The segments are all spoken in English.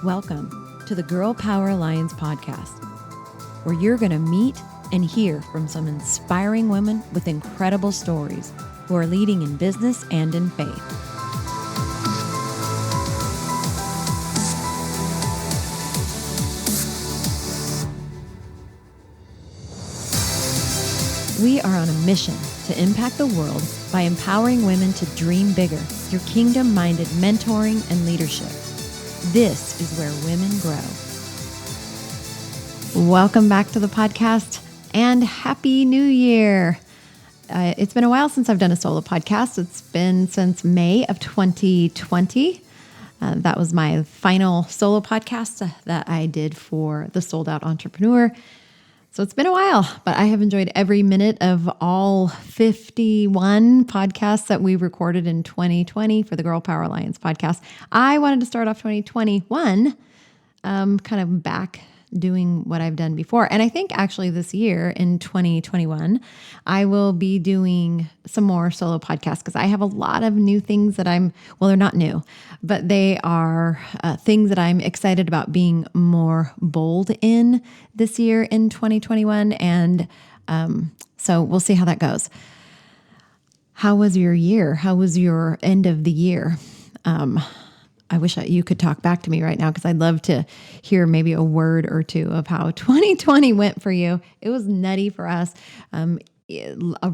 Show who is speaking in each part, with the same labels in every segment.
Speaker 1: Welcome to the Girl Power Alliance podcast, where you're going to meet and hear from some inspiring women with incredible stories who are leading in business and in faith. We are on a mission to impact the world by empowering women to dream bigger through kingdom-minded mentoring and leadership. This is where women grow. Welcome back to the podcast and Happy New Year. It's been a while since I've done a solo podcast. It's been since May of 2020. That was my final solo podcast that I did for the Sold Out Entrepreneur. So it's been a while, but I have enjoyed every minute of all 51 podcasts that we recorded in 2020 for the Girl Power Alliance podcast. I wanted to start off 2021 kind of back doing what I've done before. And I think actually this year in 2021, I will be doing some more solo podcasts because I have a lot of new things that they're not new, but they are things that I'm excited about being more bold in this year in 2021. And so we'll see how that goes. How was your year? How was your end of the year? I wish you could talk back to me right now because I'd love to hear maybe a word or two of how 2020 went for you. It was nutty for us. A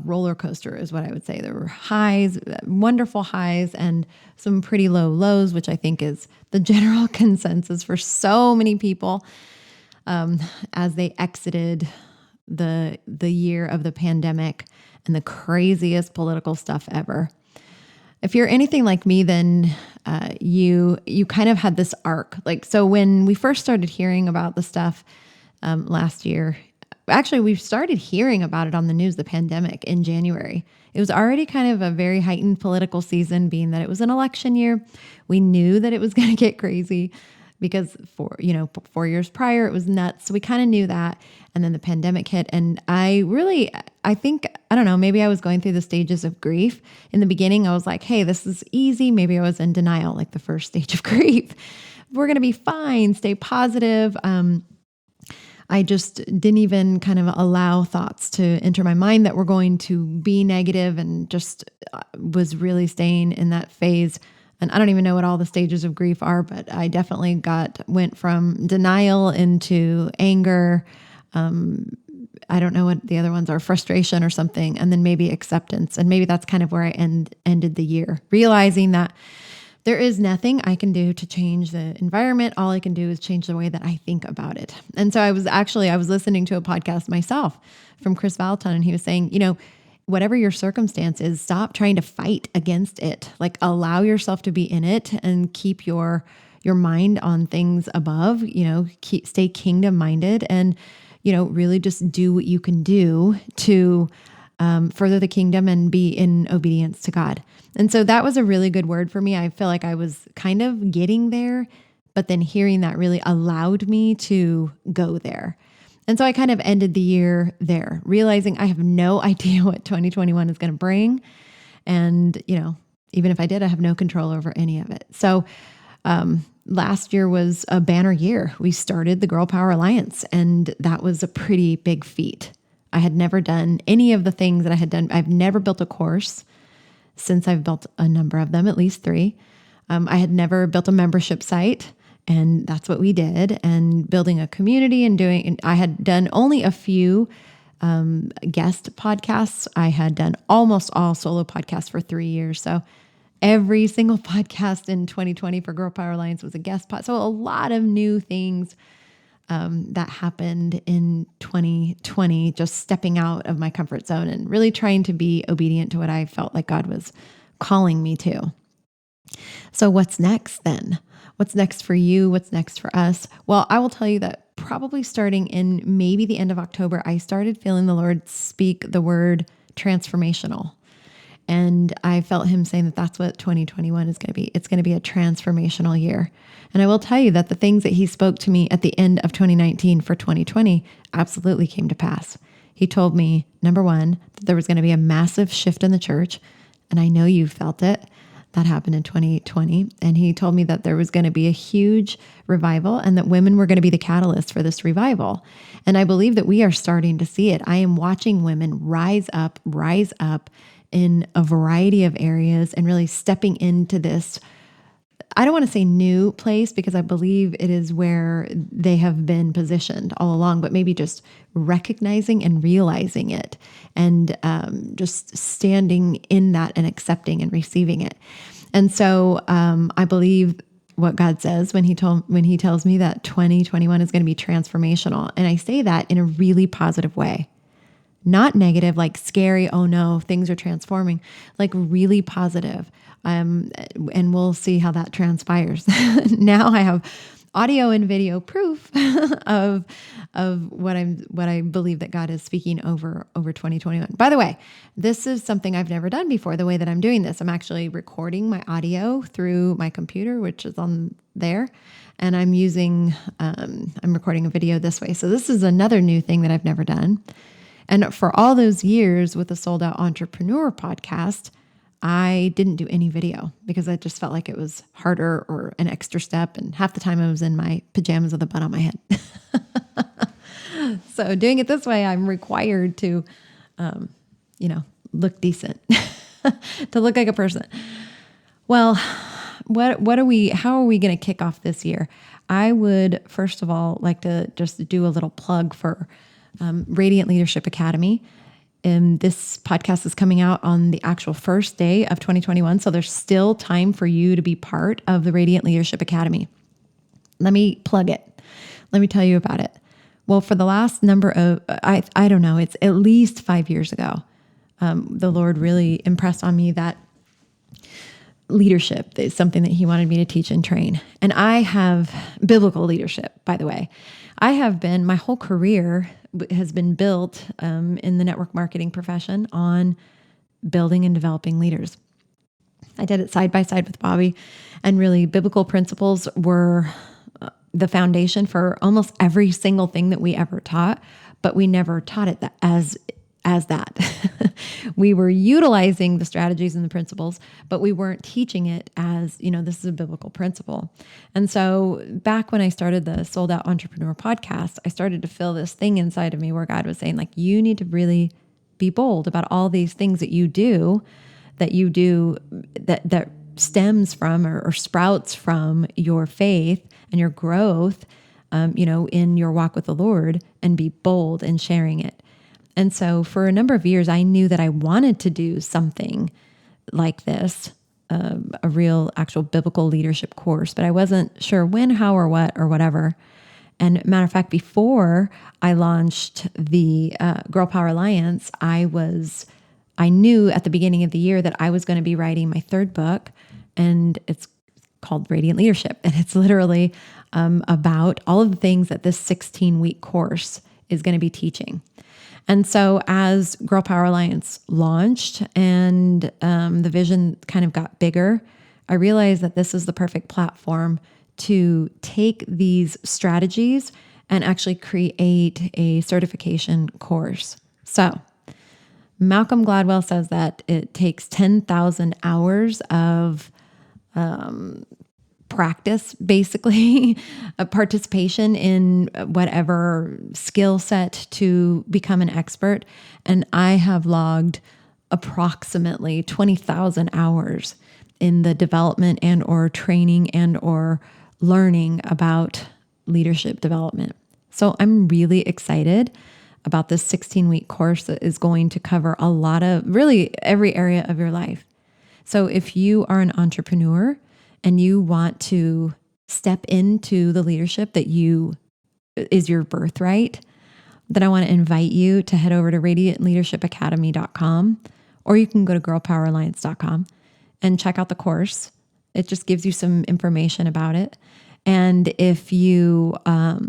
Speaker 1: roller coaster is what I would say. There were highs, wonderful highs, and some pretty low lows, which I think is the general consensus for so many people as they exited the year of the pandemic and the craziest political stuff ever. If you're anything like me, then you kind of had this arc. So when we first started hearing about the stuff last year, actually we started hearing about it on the news, the pandemic, in January. It was already kind of a very heightened political season, being that it was an election year. We knew that it was going to get crazy because 4 years prior, it was nuts. So we kind of knew that. And then the pandemic hit. And I don't know, maybe I was going through the stages of grief. In the beginning, I was like, hey, this is easy. Maybe I was in denial, like the first stage of grief. We're going to be fine. Stay positive. I just didn't even kind of allow thoughts to enter my mind that were going to be negative, and just was really staying in that phase. And I don't even know what all the stages of grief are, but I definitely went from denial into anger. I don't know what the other ones are, frustration or something, and then maybe acceptance. And maybe that's kind of where I ended the year, realizing that there is nothing I can do to change the environment. All I can do is change the way that I think about it. And so I was listening to a podcast myself from Chris Valton, and he was saying, whatever your circumstance is, stop trying to fight against it. Allow yourself to be in it and keep your mind on things above, stay kingdom minded, and, really just do what you can do to further the kingdom and be in obedience to God. And so that was a really good word for me. I feel like I was kind of getting there, but then hearing that really allowed me to go there. And so I kind of ended the year there, realizing I have no idea what 2021 is going to bring. And, even if I did, I have no control over any of it. So last year was a banner year. We started the Girl Power Alliance, and that was a pretty big feat. I had never done any of the things that I had done. I've never built a course since I've built a number of them, at least 3. I had never built a membership site. And that's what we did, and building a community and I had done only a few guest podcasts. I had done almost all solo podcasts for 3 years. So every single podcast in 2020 for Girl Power Alliance was a guest pod. So a lot of new things that happened in 2020, just stepping out of my comfort zone and really trying to be obedient to what I felt like God was calling me to. So what's next then? What's next for you? What's next for us? Well, I will tell you that probably starting in maybe the end of October, I started feeling the Lord speak the word transformational. And I felt him saying that that's what 2021 is going to be. It's going to be a transformational year. And I will tell you that the things that he spoke to me at the end of 2019 for 2020 absolutely came to pass. He told me, number one, that there was going to be a massive shift in the church. And I know you felt it. That happened in 2020. And he told me that there was going to be a huge revival and that women were going to be the catalyst for this revival. And I believe that we are starting to see it. I am watching women rise up in a variety of areas and really stepping into this. I don't want to say new place because I believe it is where they have been positioned all along, but maybe just recognizing and realizing it and just standing in that and accepting and receiving it. And so I believe what God says when he tells me that 2021 is going to be transformational. And I say that in a really positive way. Not negative, like scary, oh no, things are transforming, like really positive. And we'll see how that transpires. Now I have audio and video proof of what I believe that God is speaking over 2021. By the way, this is something I've never done before. The way that I'm doing this, I'm actually recording my audio through my computer, which is on there, and I'm recording a video this way. So this is another new thing that I've never done. And for all those years with the Sold Out Entrepreneur podcast, I didn't do any video because I just felt like it was harder or an extra step. And half the time I was in my pajamas with a bun on my head. So doing it this way, I'm required to, look decent, to look like a person. Well, how are we going to kick off this year? I would, first of all, like to just do a little plug for Radiant Leadership Academy. And this podcast is coming out on the actual first day of 2021. So there's still time for you to be part of the Radiant Leadership Academy. Let me plug it. Let me tell you about it. Well, for the last number of, I don't know, it's at least 5 years ago, the Lord really impressed on me that leadership is something that he wanted me to teach and train. And I have biblical leadership, by the way. My whole career has been built in the network marketing profession on building and developing leaders. I did it side by side with Bobby, and really biblical principles were the foundation for almost every single thing that we ever taught, but we never taught it as that. We were utilizing the strategies and the principles, but we weren't teaching it as, this is a biblical principle. And so back when I started the Sold Out Entrepreneur podcast, I started to feel this thing inside of me where God was saying, like, you need to really be bold about all these things that you do that stems from or sprouts from your faith and your growth, in your walk with the Lord, and be bold in sharing it. And so for a number of years, I knew that I wanted to do something like this, a real actual biblical leadership course, but I wasn't sure when, how, or what, or whatever. And matter of fact, before I launched the Girl Power Alliance, I knew at the beginning of the year that I was going to be writing my third book, and it's called Radiant Leadership. And it's literally about all of the things that this 16-week course is going to be teaching. And so as Girl Power Alliance launched and the vision kind of got bigger, I realized that this is the perfect platform to take these strategies and actually create a certification course. So Malcolm Gladwell says that it takes 10,000 hours of practice, basically, a participation in whatever skill set to become an expert. And I have logged approximately 20,000 hours in the development and or training and or learning about leadership development. So I'm really excited about this 16-week course that is going to cover a lot of really every area of your life. So if you are an entrepreneur and you want to step into the leadership that is your birthright, then I want to invite you to head over to radiantleadershipacademy.com, or you can go to girlpoweralliance.com and check out the course. It just gives you some information about it. And if you're a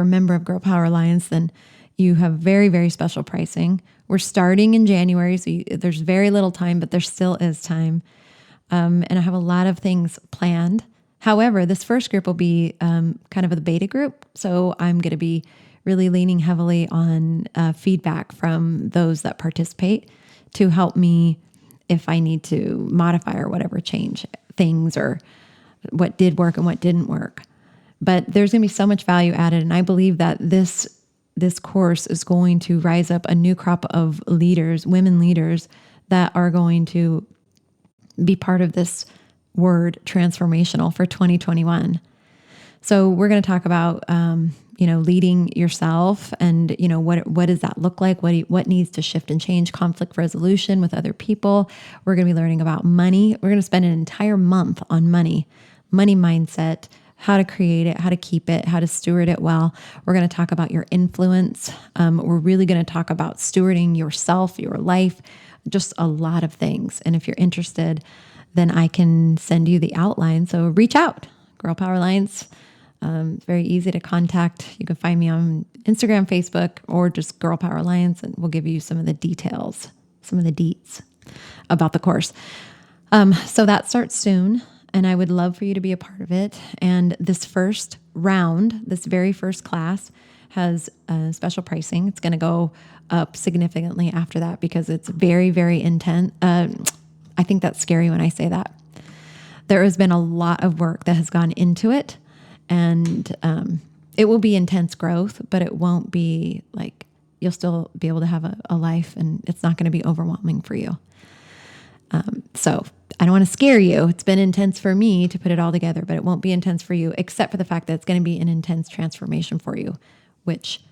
Speaker 1: member of Girl Power Alliance, then you have very, very special pricing. We're starting in January, so there's very little time, but there still is time. And I have a lot of things planned. However, this first group will be kind of a beta group. So I'm going to be really leaning heavily on feedback from those that participate to help me if I need to modify or whatever, change things or what did work and what didn't work. But there's going to be so much value added. And I believe that this course is going to rise up a new crop of leaders, women leaders, that are going to be part of this word transformational for 2021. So we're going to talk about, leading yourself and, what does that look like? What needs to shift and change? Conflict resolution with other people. We're going to be learning about money. We're going to spend an entire month on money mindset, how to create it, how to keep it, how to steward it well. We're going to talk about your influence. We're really going to talk about stewarding yourself, your life, just a lot of things. And if you're interested, then I can send you the outline. So reach out, Girl Power Alliance. It's very easy to contact. You can find me on Instagram, Facebook, or just Girl Power Alliance, and we'll give you some of the details, some of the deets about the course. So that starts soon, and I would love for you to be a part of it. And this first round, this very first class, has special pricing. It's going to go up significantly after that because it's very, very intense. I think that's scary when I say that. There has been a lot of work that has gone into it, and it will be intense growth, but it won't be like, you'll still be able to have a life, and it's not going to be overwhelming for you. So I don't want to scare you. It's been intense for me to put it all together, but it won't be intense for you, except for the fact that it's going to be an intense transformation for you, which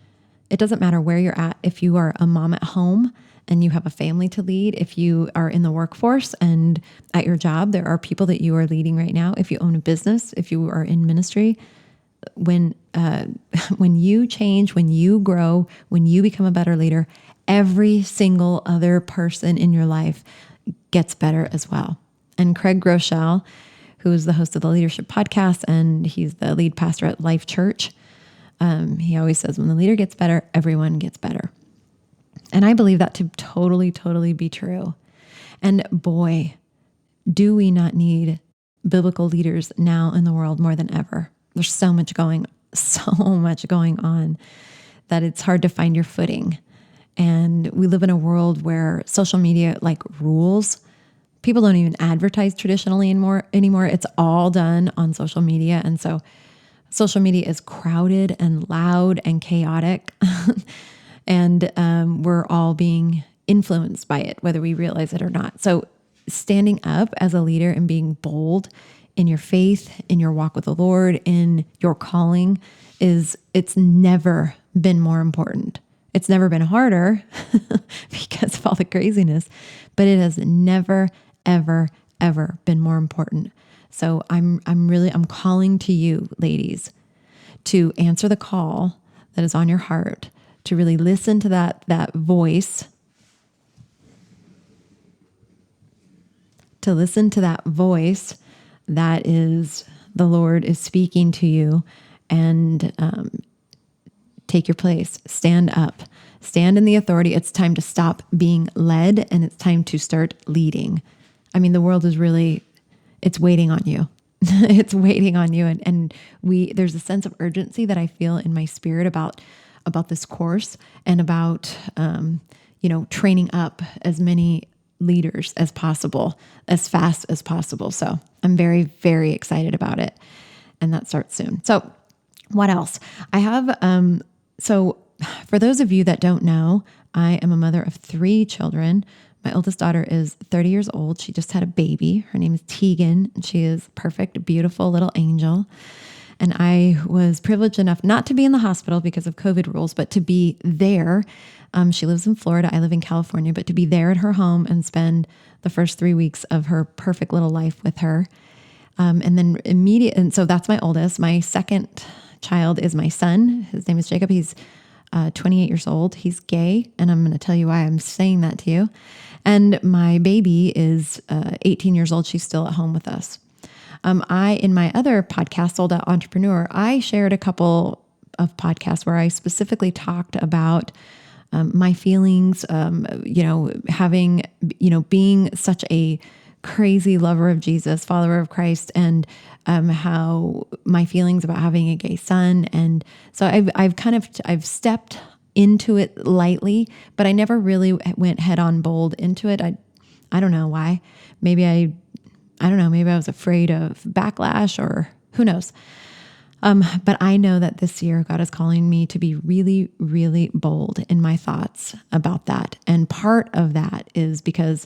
Speaker 1: it doesn't matter where you're at. If you are a mom at home and you have a family to lead, if you are in the workforce and at your job, there are people that you are leading right now. If you own a business, if you are in ministry, when you change, when you grow, when you become a better leader, every single other person in your life gets better as well. And Craig Groeschel, who is the host of the Leadership Podcast, and he's the lead pastor at Life Church, he always says, when the leader gets better, everyone gets better. And I believe that to totally, totally be true. And boy, do we not need biblical leaders now in the world more than ever. There's so much going on that it's hard to find your footing. And we live in a world where social media rules. People don't even advertise traditionally anymore. It's all done on social media. And so social media is crowded and loud and chaotic. And we're all being influenced by it, whether we realize it or not. So standing up as a leader and being bold in your faith, in your walk with the Lord, in your calling, it's never been more important. It's never been harder because of all the craziness, but it has never, ever, ever been more important. So I'm calling to you, ladies, to answer the call that is on your heart, to really listen to that voice, that is the Lord is speaking to you, and take your place. Stand up. Stand in the authority. It's time to stop being led, and it's time to start leading. I mean, the world is it's waiting on you. It's waiting on you. And there's a sense of urgency that I feel in my spirit about this course and about, training up as many leaders as possible, as fast as possible. So I'm very, very excited about it. And that starts soon. So what else? I have, so for those of you that don't know, I am a mother of 3 children. My oldest daughter is 30 years old. She just had a baby. Her name is Tegan. And she is perfect, beautiful little angel. And I was privileged enough not to be in the hospital because of COVID rules, but to be there. She lives in Florida. I live in California, but to be there at her home and spend the first 3 weeks of her perfect little life with her. And then and so that's my oldest. My second child is my son. His name is Jacob. He's 28 years old. He's gay. And I'm going to tell you why I'm saying that to you. And my baby is 18 years old. She's still at home with us. In my other podcast, Sold Out Entrepreneur, I shared a couple of podcasts where I specifically talked about my feelings, being such a crazy lover of Jesus, follower of Christ, and how my feelings about having a gay son. And so I've stepped into it lightly, but I never really went head on bold into it. I don't know why. I don't know, maybe I was afraid of backlash or who knows. But I know that this year God is calling me to be really, really bold in my thoughts about that. And part of that is because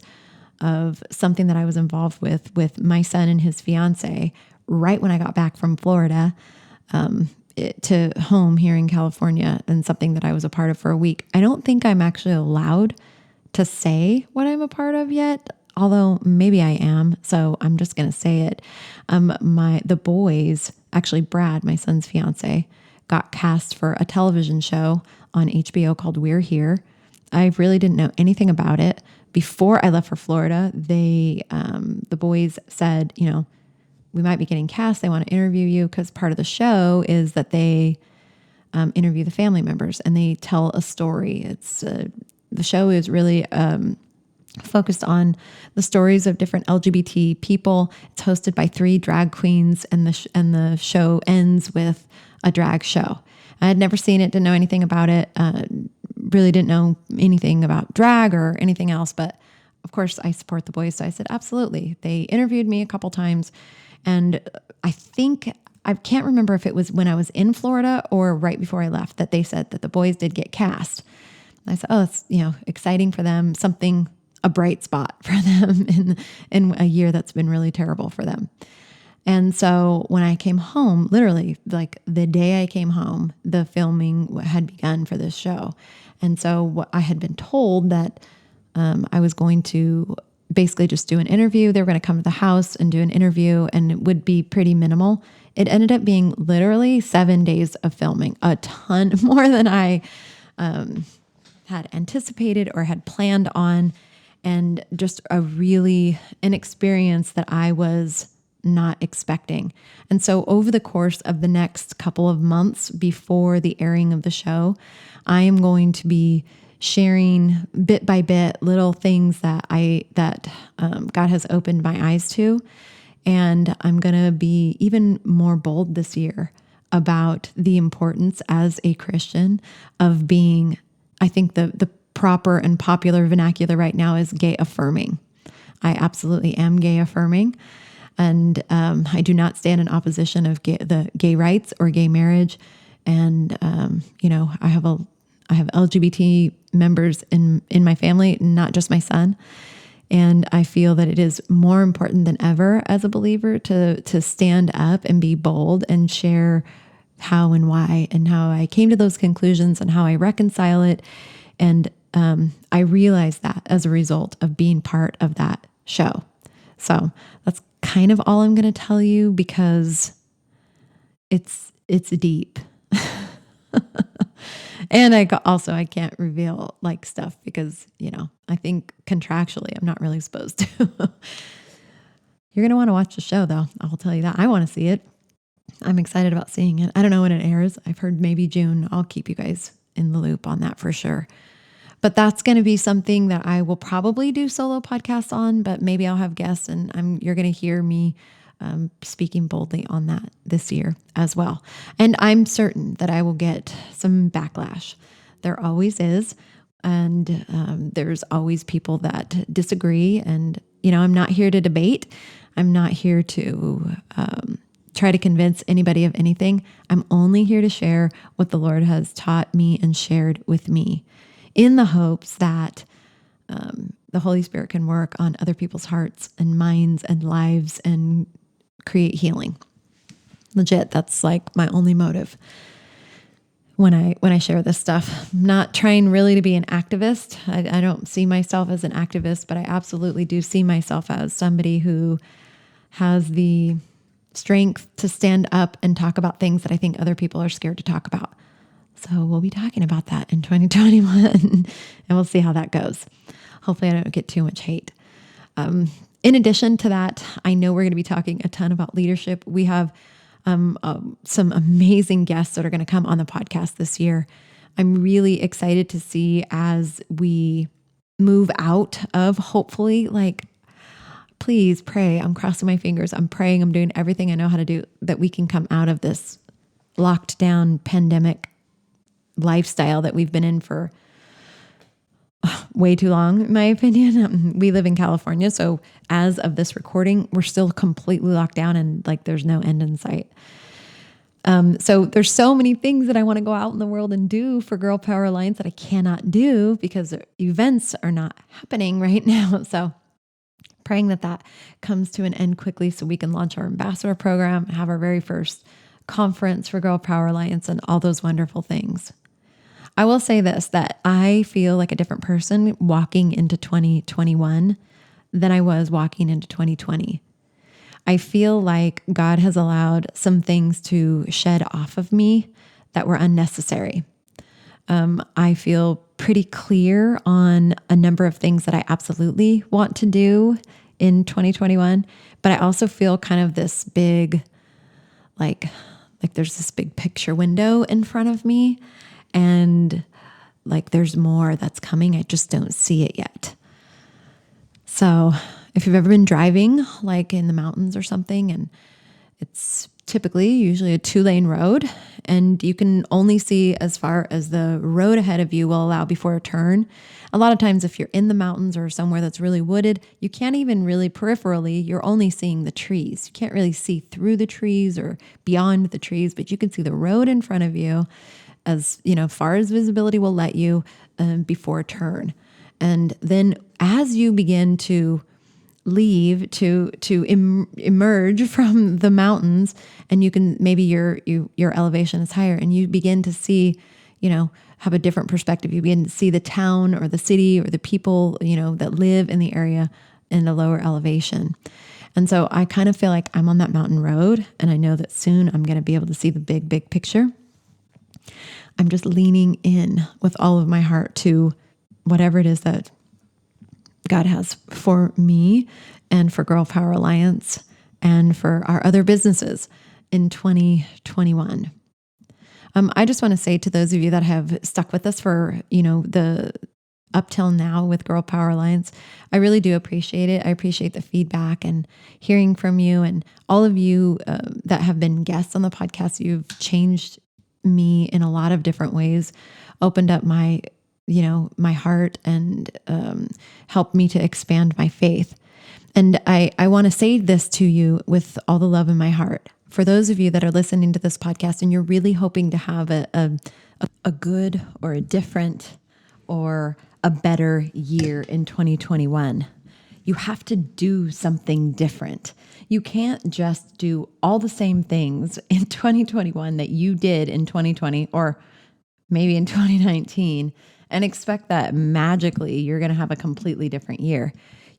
Speaker 1: of something that I was involved with my son and his fiance right when I got back from Florida to home here in California, and something that I was a part of for a week. I don't think I'm actually allowed to say what I'm a part of yet, although maybe I am. So I'm just going to say it. The boys, actually Brad, my son's fiance, got cast for a television show on HBO called We're Here. I really didn't know anything about it. Before I left for Florida, the boys said, we might be getting cast. They want to interview you, because part of the show is that they interview the family members and they tell a story. The show is really focused on the stories of different LGBT people. It's hosted by 3 drag queens, and the show ends with a drag show. I had never seen it, didn't know anything about it, really didn't know anything about drag or anything else. But of course, I support the boys, so I said, absolutely. They interviewed me a couple times, and I can't remember if it was when I was in Florida or right before I left that they said that the boys did get cast. And I said, oh, it's exciting for them, a bright spot for them in a year that's been really terrible for them. And so when I came home, literally like the day I came home, the filming had begun for this show. And so I had been told that I was going to basically just do an interview. They were going to come to the house and do an interview, and it would be pretty minimal. It ended up being literally 7 days of filming, a ton more than I had anticipated or had planned on, and just an experience that I was not expecting. And so over the course of the next couple of months before the airing of the show, I am going to be sharing bit by bit little things that God has opened my eyes to. And I'm going to be even more bold this year about the importance as a Christian of being, I think the proper and popular vernacular right now is gay affirming. I absolutely am gay affirming. And I do not stand in opposition of the gay rights or gay marriage. And, I have LGBT members in my family, not just my son. And I feel that it is more important than ever as a believer to stand up and be bold and share how and why and how I came to those conclusions and how I reconcile it. And I realized that as a result of being part of that show. So that's kind of all I'm going to tell you, because it's deep. And I can't reveal like stuff because, I think contractually I'm not really supposed to. You're going to want to watch the show though. I'll tell you that. I want to see it. I'm excited about seeing it. I don't know when it airs. I've heard maybe June. I'll keep you guys in the loop on that for sure. But that's going to be something that I will probably do solo podcasts on, but maybe I'll have guests, and you're going to hear me speaking boldly on that this year as well. And I'm certain that I will get some backlash. There always is. And there's always people that disagree. And, I'm not here to debate. I'm not here to try to convince anybody of anything. I'm only here to share what the Lord has taught me and shared with me, in the hopes that the Holy Spirit can work on other people's hearts and minds and lives and create healing. Legit, that's like my only motive when I share this stuff. I'm not trying really to be an activist. I don't see myself as an activist, but I absolutely do see myself as somebody who has the strength to stand up and talk about things that I think other people are scared to talk about. So we'll be talking about that in 2021, and we'll see how that goes. Hopefully I don't get too much hate. In addition to that, I know we're going to be talking a ton about leadership. We have some amazing guests that are going to come on the podcast this year. I'm really excited to see as we move out of, hopefully, please pray. I'm crossing my fingers. I'm praying. I'm doing everything I know how to do, that we can come out of this locked down pandemic lifestyle that we've been in for way too long, in my opinion. We live in California, so as of this recording, we're still completely locked down and like there's no end in sight. So there's so many things that I want to go out in the world and do for Girl Power Alliance that I cannot do because events are not happening right now. So praying that that comes to an end quickly so we can launch our ambassador program, have our very first conference for Girl Power Alliance and all those wonderful things. I will say this, that I feel like a different person walking into 2021 than I was walking into 2020. I feel like God has allowed some things to shed off of me that were unnecessary. I feel pretty clear on a number of things that I absolutely want to do in 2021, but I also feel kind of this big, like there's this big picture window in front of me, and like there's more that's coming. I just don't see it yet. So if you've ever been driving like in the mountains or something, and it's usually a 2-lane road, and you can only see as far as the road ahead of you will allow before a turn. A lot of times if you're in the mountains or somewhere that's really wooded, you can't even really peripherally, you're only seeing the trees. You can't really see through the trees or beyond the trees, but you can see the road in front of you as far as visibility will let you before a turn. And then as you begin to leave to emerge from the mountains, and you can maybe your elevation is higher, and you begin to see, have a different perspective. You begin to see the town or the city or the people, that live in the area in a lower elevation. And so I kind of feel like I'm on that mountain road, and I know that soon I'm going to be able to see the big, big picture. I'm just leaning in with all of my heart to whatever it is that God has for me and for Girl Power Alliance and for our other businesses in 2021. I just want to say to those of you that have stuck with us for, the up till now with Girl Power Alliance, I really do appreciate it. I appreciate the feedback and hearing from you, and all of you that have been guests on the podcast. You've changed me in a lot of different ways, opened up my heart, and helped me to expand my faith. And I want to say this to you with all the love in my heart. For those of you that are listening to this podcast and you're really hoping to have a good or a different or a better year in 2021, you have to do something different. You can't just do all the same things in 2021 that you did in 2020 or maybe in 2019 and expect that magically you're going to have a completely different year.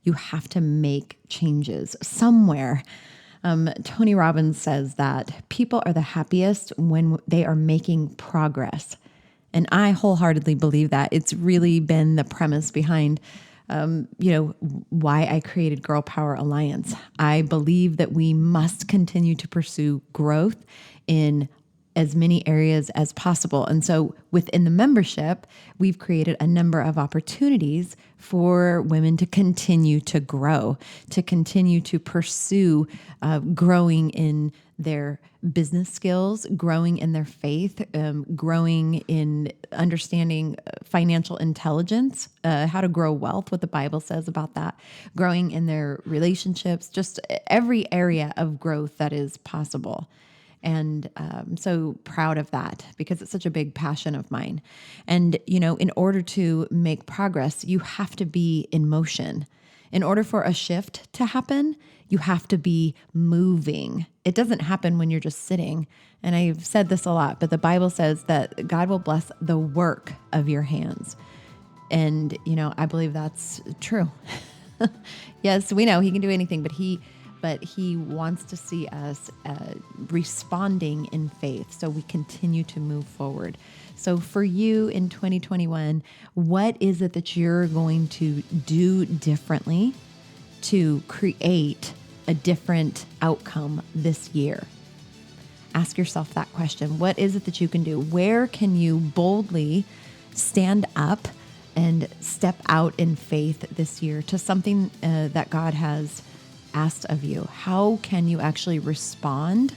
Speaker 1: You have to make changes somewhere. Tony Robbins says that people are the happiest when they are making progress. And I wholeheartedly believe that. It's really been the premise behind why I created Girl Power Alliance. I believe that we must continue to pursue growth in as many areas as possible. And so within the membership, we've created a number of opportunities for women to continue to grow, to continue to pursue growing in their business skills, growing in their faith, growing in understanding financial intelligence, how to grow wealth, what the Bible says about that, growing in their relationships, just every area of growth that is possible. And I'm so proud of that because it's such a big passion of mine. And, in order to make progress, you have to be in motion. In order for a shift to happen, you have to be moving. It doesn't happen when you're just sitting. And I've said this a lot, but the Bible says that God will bless the work of your hands. And, I believe that's true. Yes, we know He can do anything, but He wants to see us responding in faith so we continue to move forward. So for you in 2021, what is it that you're going to do differently to create a different outcome this year? Ask yourself that question. What is it that you can do? Where can you boldly stand up and step out in faith this year to something that God has asked of you? How can you actually respond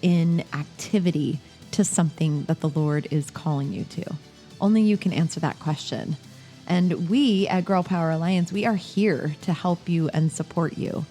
Speaker 1: in activity to something that the Lord is calling you to? Only you can answer that question. And we at Girl Power Alliance, we are here to help you and support you.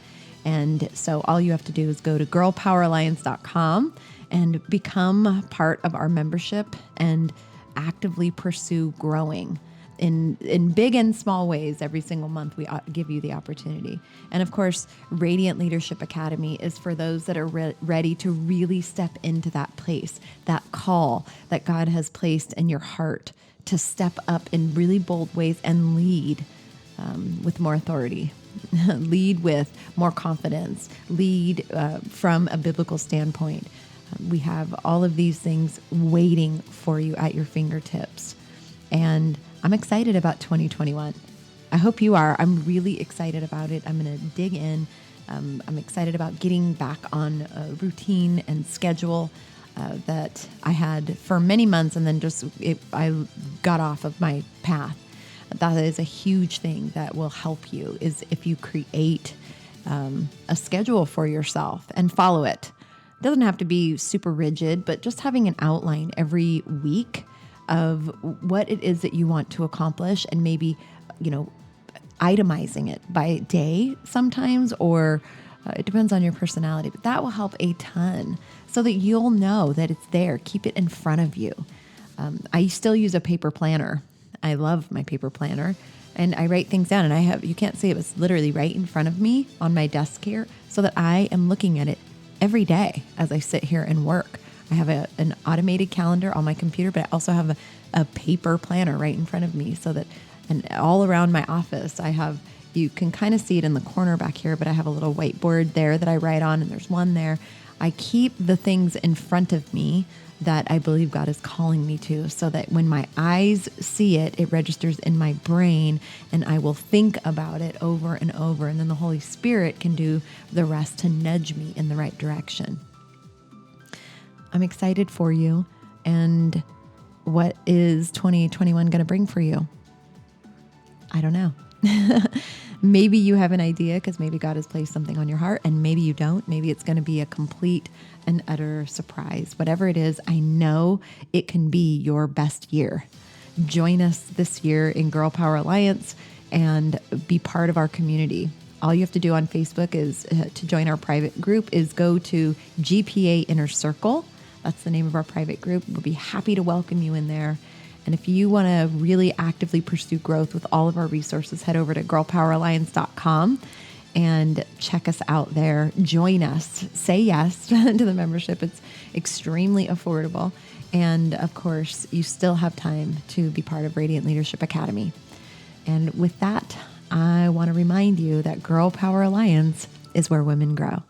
Speaker 1: And so all you have to do is go to girlpoweralliance.com and become part of our membership and actively pursue growing in big and small ways. Every single month we give you the opportunity. And of course, Radiant Leadership Academy is for those that are ready to really step into that place, that call that God has placed in your heart to step up in really bold ways and lead with more authority, lead with more confidence, lead from a biblical standpoint. We have all of these things waiting for you at your fingertips. And I'm excited about 2021. I hope you are. I'm really excited about it. I'm going to dig in. I'm excited about getting back on a routine and schedule that I had for many months, and then I got off of my path. That is a huge thing that will help you, is if you create a schedule for yourself and follow it. It doesn't have to be super rigid, but just having an outline every week of what it is that you want to accomplish, and maybe, itemizing it by day sometimes, or it depends on your personality, but that will help a ton so that you'll know that it's there. Keep it in front of you. I still use a paper planner. I love my paper planner, and I write things down, and you can't see it, it's literally right in front of me on my desk here, so that I am looking at it every day as I sit here and work. I have an automated calendar on my computer, but I also have a paper planner right in front of me, so that, and all around my office, you can kind of see it in the corner back here, but I have a little whiteboard there that I write on, and there's one there. I keep the things in front of me that I believe God is calling me to, so that when my eyes see it, it registers in my brain, and I will think about it over and over, and then the Holy Spirit can do the rest to nudge me in the right direction. I'm excited for you. And what is 2021 going to bring for you? I don't know. Maybe you have an idea, because maybe God has placed something on your heart, and maybe you don't. Maybe it's going to be a complete and utter surprise. Whatever it is, I know it can be your best year. Join us this year in Girl Power Alliance and be part of our community. All you have to do on Facebook is to join our private group is go to GPA Inner Circle. That's the name of our private group. We'll be happy to welcome you in there. And if you want to really actively pursue growth with all of our resources, head over to girlpoweralliance.com and check us out there. Join us. Say yes to the membership. It's extremely affordable. And of course, you still have time to be part of Radiant Leadership Academy. And with that, I want to remind you that Girl Power Alliance is where women grow.